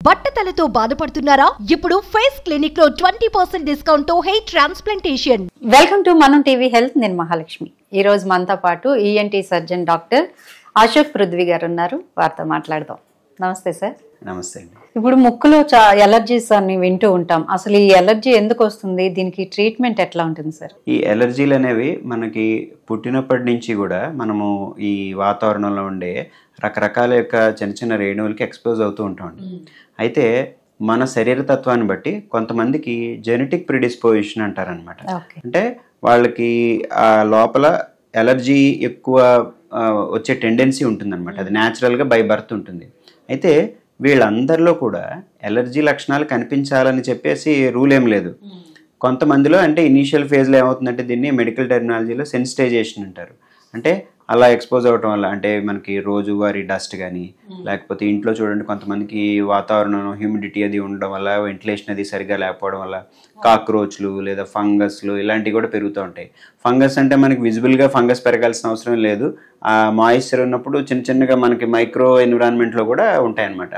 బట్టతలతో బాధపడుతున్నారా? ఇప్పుడు face clinic లో 20% డిస్కౌంట్ తో హెయిర్ ట్రాన్స్ప్లాంటేషన్. వెల్కమ్ టు మనం టీవీ హెల్త్. నేను మహాలక్ష్మి. ఈ రోజు మనతో పాటు ENT surgeon doctor Ashok Prithvi గారు ఉన్నారు. వారితో మాట్లాడదాం. నమస్తే సార్. నమస్తే అండి. ఇప్పుడు ముక్కులో ఎలర్జీస్ అని వింటూ ఉంటాం. అసలు ఈ ఎలర్జీ ఎందుకు వస్తుంది? దీనికి ట్రీట్మెంట్ ఎట్లా ఉంటుంది సార్? ఈ ఎలర్జీలు అనేవి మనకి పుట్టినప్పటి నుంచి కూడా మనము ఈ వాతావరణంలో ఉండే రకరకాల యొక్క చిన్న చిన్న రేణువులకి ఎక్స్పోజ్ అవుతూ ఉంటామండి. అయితే మన శరీర తత్వాన్ని బట్టి కొంతమందికి జెనెటిక్ ప్రిడిస్పోజిషన్ అంటారనమాట. అంటే వాళ్ళకి ఆ లోపల ఎలర్జీ ఎక్కువ వచ్చే టెండెన్సీ ఉంటుందన్నమాట. అది న్యాచురల్గా బై బర్త్ ఉంటుంది. అయితే వీళ్ళందరిలో కూడా ఎలర్జీ లక్షణాలు కనిపించాలని చెప్పేసి రూల్ ఏం లేదు. కొంతమందిలో అంటే ఇనీషియల్ ఫేజ్లో ఏమవుతుందంటే దీన్ని మెడికల్ టెర్మినాలజీలో సెన్సిటైజేషన్ అంటారు. అంటే అలా ఎక్స్పోజ్ అవ్వటం వల్ల, అంటే మనకి రోజువారీ డస్ట్ కానీ లేకపోతే ఇంట్లో చూడండి కొంతమందికి వాతావరణం హ్యూమిడిటీ అది ఉండడం వల్ల, వెంటిలేషన్ అది సరిగ్గా లేకపోవడం వల్ల కాక్రోచ్లు లేదా ఫంగస్లు ఇలాంటివి కూడా పెరుగుతూ ఉంటాయి. ఫంగస్ అంటే మనకి విజిబుల్గా ఫంగస్ పెరగాల్సిన అవసరం లేదు. ఆ మాయిశ్చర్ ఉన్నప్పుడు చిన్న చిన్నగా మనకి మైక్రో ఎన్విరాన్మెంట్లో కూడా ఉంటాయన్నమాట.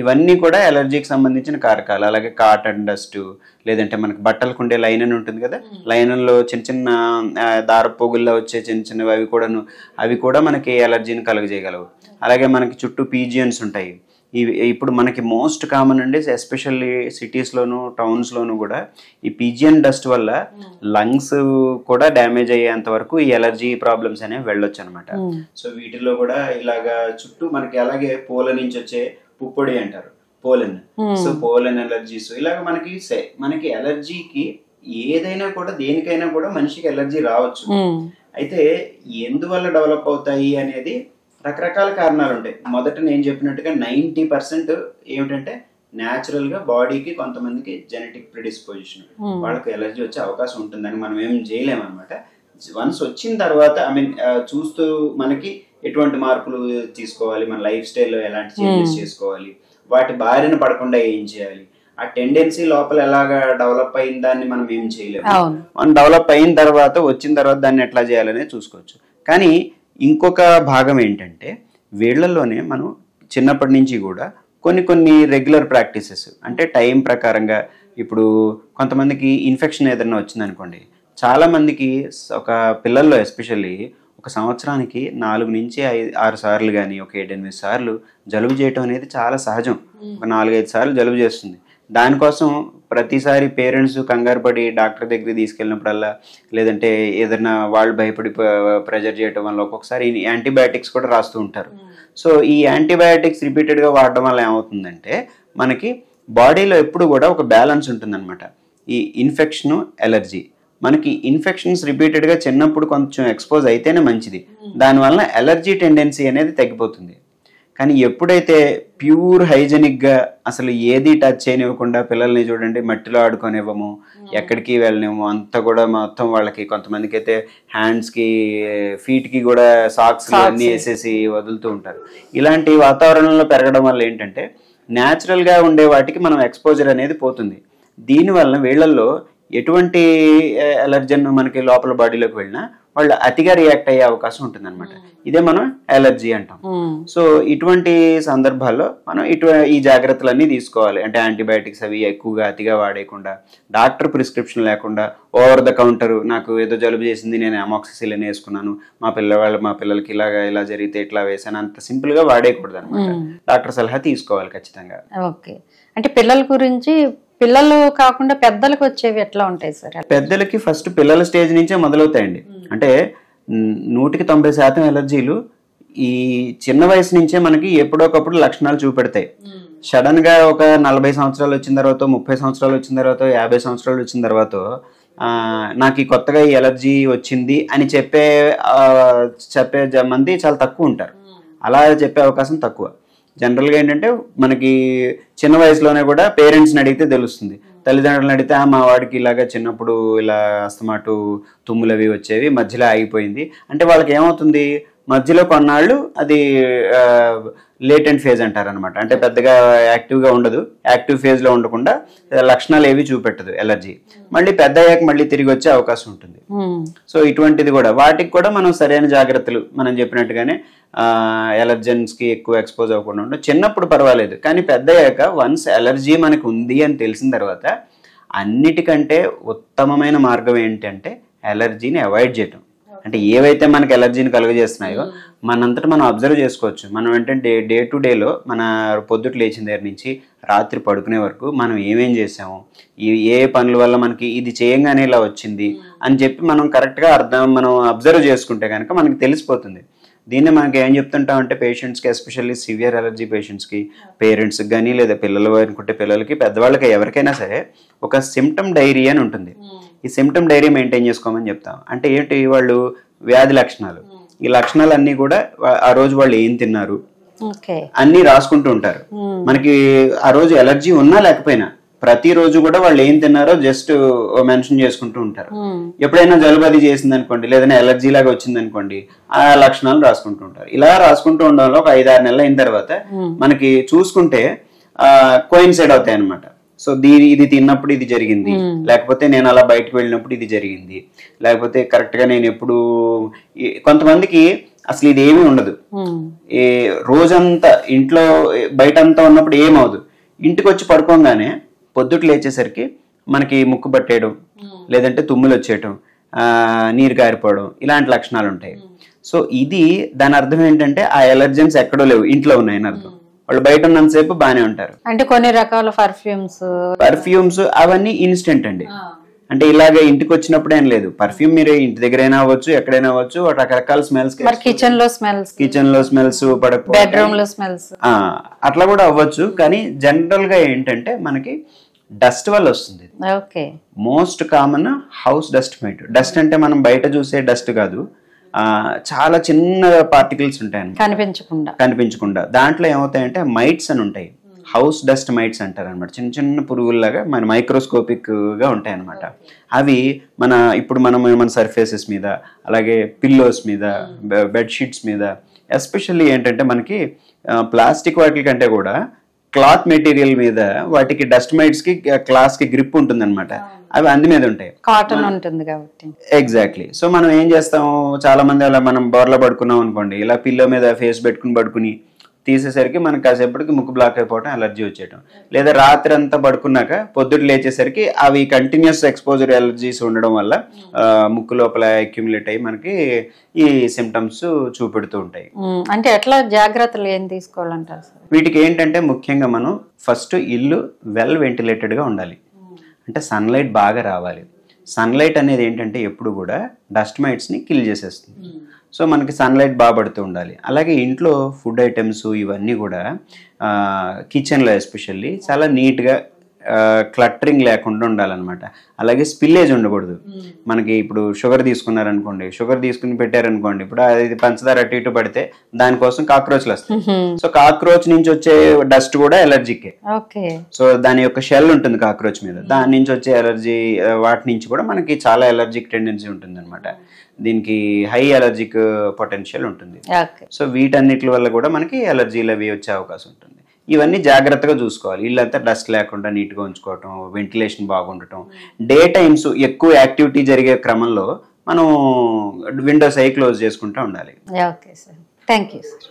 ఇవన్నీ కూడా ఎలర్జీకి సంబంధించిన కారకాలు. అలాగే కాటన్ డస్ట్, లేదంటే మనకి బట్టలకు ఉండే లైనన్ ఉంటుంది కదా, లైనన్లో చిన్న చిన్న దారపోగుల్లో వచ్చే చిన్న చిన్నవి అవి కూడా మనకి ఎలర్జీని కలుగజేయగలవు. అలాగే మనకి చుట్టూ పీజియన్స్ ఉంటాయి. ఇప్పుడు మనకి మోస్ట్ కామన్ అండి, ఎస్పెషల్లీ సిటీస్లోను టౌన్స్లోను కూడా ఈ పీజియన్ డస్ట్ వల్ల లంగ్స్ కూడా డ్యామేజ్ అయ్యేంత వరకు ఈ ఎలర్జీ ప్రాబ్లమ్స్ అనేవి వెళ్ళొచ్చు అనమాట. సో వీటిలో కూడా ఇలాగా చుట్టూ మనకి అలాగే పూల నుంచి వచ్చే పుప్పొడి అంటారు, పోలెన్. సో పోలెన్ ఎలర్జీస్ ఇలాగ మనకి ఎలర్జీకి ఏదైనా కూడా దేనికైనా కూడా మనిషికి ఎలర్జీ రావచ్చు. అయితే ఎందువల్ల డెవలప్ అవుతాయి అనేది రకరకాల కారణాలు ఉంటాయి. మొదట నేను చెప్పినట్టుగా 90% ఏమిటంటే న్యాచురల్ గా బాడీకి కొంతమందికి జెనెటిక్ ప్రిడిస్పోజిషన్, వాళ్ళకి ఎలర్జీ వచ్చే అవకాశం ఉంటుందని మనం ఏం చేయలేమన్నమాట. వన్స్ వచ్చిన తర్వాత చూస్తూ మనకి ఎటువంటి మార్పులు తీసుకోవాలి, మన లైఫ్ స్టైల్లో ఎలాంటి చేంజెస్ చేసుకోవాలి, వాటి బారిన పడకుండా ఏం చేయాలి, ఆ టెండెన్సీ లోపల ఎలాగా డెవలప్ అయిన దాన్ని మనం ఏం చేయలేము. మనం డెవలప్ అయిన తర్వాత వచ్చిన తర్వాత దాన్ని ఎట్లా చేయాలనే చూసుకోవచ్చు. కానీ ఇంకొక భాగం ఏంటంటే వీళ్ళల్లోనే మనం చిన్నప్పటి నుంచి కూడా కొన్ని రెగ్యులర్ ప్రాక్టీసెస్, అంటే టైం ప్రకారంగా, ఇప్పుడు కొంతమందికి ఇన్ఫెక్షన్ ఏదైనా వచ్చిందనుకోండి, చాలామందికి ఒక పిల్లల్లో ఎస్పెషల్లీ ఒక సంవత్సరానికి 4 నుంచి 6 సార్లు కానీ ఒక 7-8 సార్లు జలుబు చేయటం అనేది చాలా సహజం. ఒక 4-5 సార్లు జలుబు చేస్తుంది. దానికోసం ప్రతిసారి పేరెంట్స్ కంగారు పడి డాక్టర్ దగ్గరికి తీసుకెళ్ళినప్పుడల్లా, లేదంటే ఏదైనా వాళ్ళు భయపడి ప్రెజర్ చేయటం వల్ల ఒక్కొక్కసారి యాంటీబయాటిక్స్ కూడా రాస్తూ ఉంటారు. సో ఈ యాంటీబయాటిక్స్ రిపీటెడ్గా వాడటం వల్ల ఏమవుతుందంటే మనకి బాడీలో ఎప్పుడు కూడా ఒక బ్యాలెన్స్ ఉంటుందన్నమాట. ఈ ఇన్ఫెక్షను, ఎలర్జీ, మనకి ఇన్ఫెక్షన్స్ రిపీటెడ్గా చిన్నప్పుడు కొంచెం ఎక్స్పోజ్ అయితేనే మంచిది. దానివల్ల ఎలర్జీ టెండెన్సీ అనేది తగ్గిపోతుంది. కానీ ఎప్పుడైతే ప్యూర్ హైజెనిక్గా అసలు ఏది టచ్ చేయనివ్వకుండా పిల్లల్ని చూడండి మట్టిలో ఆడుకోనివ్వము, ఎక్కడికి వెళ్ళనివ్వము, అంతా కూడా మొత్తం వాళ్ళకి కొంతమందికి అయితే హ్యాండ్స్కి ఫీట్కి కూడా సాక్స్ అన్నీ వేసేసి వదులుతూ ఉంటారు. ఇలాంటి వాతావరణంలో పెరగడం వల్ల ఏంటంటే న్యాచురల్గా ఉండే వాటికి మనం ఎక్స్పోజర్ అనేది పోతుంది. దీనివల్ల వీళ్ళల్లో ఎటువంటి ఎలర్జన్ మనకి లోపల బాడీలోకి వెళ్ళినా వాళ్ళు అతిగా రియాక్ట్ అయ్యే అవకాశం ఉంటుంది అనమాట. ఇదే మనం ఎలర్జీ అంటాం. సో ఇటువంటి సందర్భాల్లో మనం ఈ జాగ్రత్తలన్నీ తీసుకోవాలి. అంటే యాంటీబయాటిక్స్ అవి ఎక్కువగా అతిగా వాడేయకుండా, డాక్టర్ ప్రిస్క్రిప్షన్ లేకుండా ఓవర్ ద కౌంటర్ నాకు ఏదో జలుబు చేసింది నేను అమాక్సిసిలిన్ వేసుకున్నాను, మా పిల్లలకి ఇలా జరిగితే ఇట్లా వేసాను, అంత సింపుల్ గా వాడేయకూడదు అనమాట. డాక్టర్ సలహా తీసుకోవాలి ఖచ్చితంగా. ఓకే. అంటే పిల్లల గురించి, పిల్లలు కాకుండా పెద్దలకు వచ్చేవి ఎట్లా ఉంటాయి సార్? పెద్దలకి ఫస్ట్ పిల్లల స్టేజ్ నుంచే మొదలవుతాయండి. అంటే 100% ఎలర్జీలు ఈ చిన్న వయసు నుంచే మనకి ఎప్పుడొకప్పుడు లక్షణాలు చూపెడతాయి. సడన్ గా ఒక 40 సంవత్సరాలు వచ్చిన తర్వాత, 30 సంవత్సరాలు వచ్చిన తర్వాత, 50 సంవత్సరాలు వచ్చిన తర్వాత నాకు కొత్తగా ఈ ఎలర్జీ వచ్చింది అని చెప్పే మంది చాలా తక్కువ ఉంటారు. అలా చెప్పే అవకాశం తక్కువ. జనరల్గా ఏంటంటే మనకి చిన్న వయసులోనే కూడా పేరెంట్స్ని అడిగితే తెలుస్తుంది. తల్లిదండ్రులను అడిగితే మా వాడికి ఇలాగా చిన్నప్పుడు ఇలా అస్తమాటు తుమ్ములు అవి వచ్చేవి, మధ్యలో ఆగిపోయింది అంటే వాళ్ళకి ఏమవుతుంది, మధ్యలో కొన్నాళ్ళు అది లేటెంట్ ఫేజ్ అంటారనమాట. అంటే పెద్దగా యాక్టివ్గా ఉండదు, యాక్టివ్ ఫేజ్లో ఉండకుండా లక్షణాలు ఏవి చూపెట్టదు ఎలర్జీ. మళ్ళీ పెద్ద అయ్యాక మళ్ళీ తిరిగి వచ్చే అవకాశం ఉంటుంది. సో ఇటువంటిది కూడా వాటికి కూడా మనం సరైన జాగ్రత్తలు మనం చెప్పినట్టుగానే ఎలర్జెన్స్కి ఎక్కువ ఎక్స్పోజ్ అవ్వకుండా ఉండడం. చిన్నప్పుడు పర్వాలేదు, కానీ పెద్దయ్యాక వన్స్ ఎలర్జీ మనకు ఉంది అని తెలిసిన తర్వాత అన్నిటికంటే ఉత్తమమైన మార్గం ఏంటంటే ఎలర్జీని అవాయిడ్ చేయటం. అంటే ఏవైతే మనకి ఎలర్జీని కలుగజేస్తున్నాయో మనంతటా మనం అబ్జర్వ్ చేసుకోవచ్చు. మనం ఏంటంటే డే టు డేలో మన పొద్దుట లేచిన దగ్గర నుంచి రాత్రి పడుకునే వరకు మనం ఏమేం చేసాము, ఏ పనుల వల్ల మనకి ఇది చేయంగానే ఇలా వచ్చింది అని చెప్పి మనం కరెక్ట్గా మనం అబ్జర్వ్ చేసుకుంటే కనుక మనకి తెలిసిపోతుంది. దీన్ని మనకి ఏం చెప్తుంటామంటే పేషెంట్స్కి, ఎస్పెషల్లీ సివియర్ ఎలర్జీ పేషెంట్స్కి, పేరెంట్స్కి కానీ లేదా పిల్లలు అనుకుంటే పిల్లలకి, పెద్దవాళ్ళకి ఎవరికైనా సరే ఒక సిమ్టమ్ డైరీ అని ఉంటుంది. ఈ సిమ్టమ్ డైరీ మెయింటైన్ చేసుకోమని చెప్తాం. అంటే ఏంటి, వాళ్ళు వ్యాధి లక్షణాలు, ఈ లక్షణాలన్నీ కూడా ఆ రోజు వాళ్ళు ఏం తిన్నారు అన్నీ రాసుకుంటూ ఉంటారు. మనకి ఆ రోజు ఎలర్జీ ఉన్నా లేకపోయినా ప్రతిరోజు కూడా వాళ్ళు ఏం తిన్నారో జస్ట్ మెన్షన్ చేసుకుంటూ ఉంటారు. ఎప్పుడైనా జలుబది చేసింది అనుకోండి, లేదంటే ఎలర్జీ లాగా వచ్చింది అనుకోండి, ఆ లక్షణాలు రాసుకుంటూ ఉంటారు. ఇలా రాసుకుంటూ ఉండడంలో ఒక 5-6 నెలలు అయిన తర్వాత మనకి చూసుకుంటే కోయిన్సైడ్ అవుతాయి అనమాట. సో ఇది తిన్నప్పుడు ఇది జరిగింది, లేకపోతే నేను అలా బయటకు వెళ్ళినప్పుడు ఇది జరిగింది, లేకపోతే కరెక్ట్ గా నేను ఎప్పుడు, కొంతమందికి అసలు ఇది ఏమీ ఉండదు, ఏ రోజంతా ఇంట్లో బయటంతా ఉన్నప్పుడు ఏమవదు, ఇంటికి వచ్చి పడుకోగానే పొద్దుట లేచేసరికి మనకి ముక్కు పట్టేయడం, లేదంటే తుమ్ములు వచ్చేయటం, నీరు కారిపోవడం, ఇలాంటి లక్షణాలు ఉంటాయి. సో ఇది దాని అర్థం ఏంటంటే ఆ ఎలర్జెన్స్ ఎక్కడో లేవు, ఇంట్లో ఉన్నాయని అర్థం. వాళ్ళు బయట ఉన్నంతసేపు బాగానే ఉంటారు. అంటే కొన్ని రకాల పర్ఫ్యూమ్స్ అవన్నీ ఇన్స్టెంట్ అండి. అంటే ఇలాగే ఇంటికి వచ్చినప్పుడు ఏం లేదు, పర్ఫ్యూమ్ మీరు ఇంటి దగ్గర అయినా అవ్వచ్చు, ఎక్కడైనా అవ్వచ్చు, రకరకాల స్మెల్స్, కిచెన్ లో స్మెల్స్ బెడ్రూమ్ లో స్మెల్స్ అట్లా కూడా అవ్వచ్చు. కానీ జనరల్ గా ఏంటంటే మనకి డస్ట్ వల్ల వస్తుంది. Most common house dust might. Dust అంటే మనం బయట చూసే డస్ట్ కాదు, చాలా చిన్న పార్టికల్స్ ఉంటాయి కనిపించకుండా. దాంట్లో ఏమవుతాయంటే మైట్స్ అని ఉంటాయి, హౌస్ డస్ట్ మైట్స్ అంటారు అనమాట. చిన్న చిన్న పురుగుల్లాగా మన మైక్రోస్కోపిక్ గా ఉంటాయి అనమాట. అవి ఇప్పుడు మన సర్ఫేసెస్ మీద, అలాగే పిల్లోస్ మీద, బెడ్షీట్స్ మీద, ఎస్పెషల్లీ ఏంటంటే మనకి ప్లాస్టిక్ వాటి కంటే కూడా క్లాత్ మెటీరియల్ మీద వాటికి డస్ట్ మైట్స్ కి క్లాస్ కి గ్రిప్ ఉంటుంది అనమాట. అవి అందు మీద ఉంటాయి, కాటన్ ఉంటుంది కాబట్టి. ఎగ్జాక్ట్లీ. సో మనం ఏం చేస్తాము, చాలా మంది అలా మనం బోర్లో పడుకున్నాం అనుకోండి, ఇలా పిల్లో మీద ఫేస్ పెట్టుకుని పడుకుని తీసేసరికి మనకి కాసేపటికి ముక్కు బ్లాక్ అయిపోవటం, ఎలర్జీ వచ్చేయటం. లేదా రాత్రి అంతా పడుకున్నాక పొద్దుట లేచేసరికి అవి కంటిన్యూస్ ఎక్స్పోజర్ ఎలర్జీస్ ఉండడం వల్ల ముక్కు లోపల అక్యుములేట్ అయ్యి మనకి ఈ సిమ్టమ్స్ చూపెడుతూ ఉంటాయి. అంటే ఎట్లా జాగ్రత్తలు ఏం తీసుకోవాలంటారు? వీటికి ఏంటంటే ముఖ్యంగా మనం ఫస్ట్ ఇల్లు వెల్ వెంటిలేటెడ్గా ఉండాలి. అంటే సన్లైట్ బాగా రావాలి. సన్లైట్ అనేది ఏంటంటే ఎప్పుడు కూడా డస్ట్ మైట్స్ని కిల్ చేసేస్తుంది. సో మనకి సన్లైట్ బాగా పడుతూ ఉండాలి. అలాగే ఇంట్లో ఫుడ్ ఐటమ్స్ ఇవన్నీ కూడా కిచెన్లో ఎస్పెషల్లీ చాలా నీట్గా క్లట్టరింగ్ లేకుండా ఉండాలన్నమాట. అలాగే స్పిల్లేజ్ ఉండకూడదు. మనకి ఇప్పుడు షుగర్ తీసుకున్నారనుకోండి, షుగర్ తీసుకుని పెట్టారనుకోండి, ఇప్పుడు అది పంచదార అటు ఇటు పడితే దానికోసం కాక్రోచ్లు వస్తాయి. సో కాక్రోచ్ నుంచి వచ్చే డస్ట్ కూడా ఎలర్జీకే. సో దాని యొక్క షెల్ ఉంటుంది కాక్రోచ్ మీద, దాని నుంచి వచ్చే ఎలర్జీ, వాటి నుంచి కూడా మనకి చాలా ఎలర్జిక్ టెండెన్సీ ఉంటుంది అనమాట. దీనికి హై ఎలర్జిక్ పొటెన్షియల్ ఉంటుంది. సో వీటన్నిటి వల్ల కూడా మనకి ఎలర్జీలు అవి వచ్చే అవకాశం ఉంటుంది. ఇవన్నీ జాగ్రత్తగా చూసుకోవాలి. ఇల్లంతా డస్ట్ లేకుండా నీట్గా ఉంచుకోవటం, వెంటిలేషన్ బాగుండటం, డే టైమ్స్ ఎక్కువ యాక్టివిటీ జరిగే క్రమంలో మనం విండోస్ అయి క్లోజ్ చేసుకుంటూ ఉండాలి. Okay sir, thank you sir.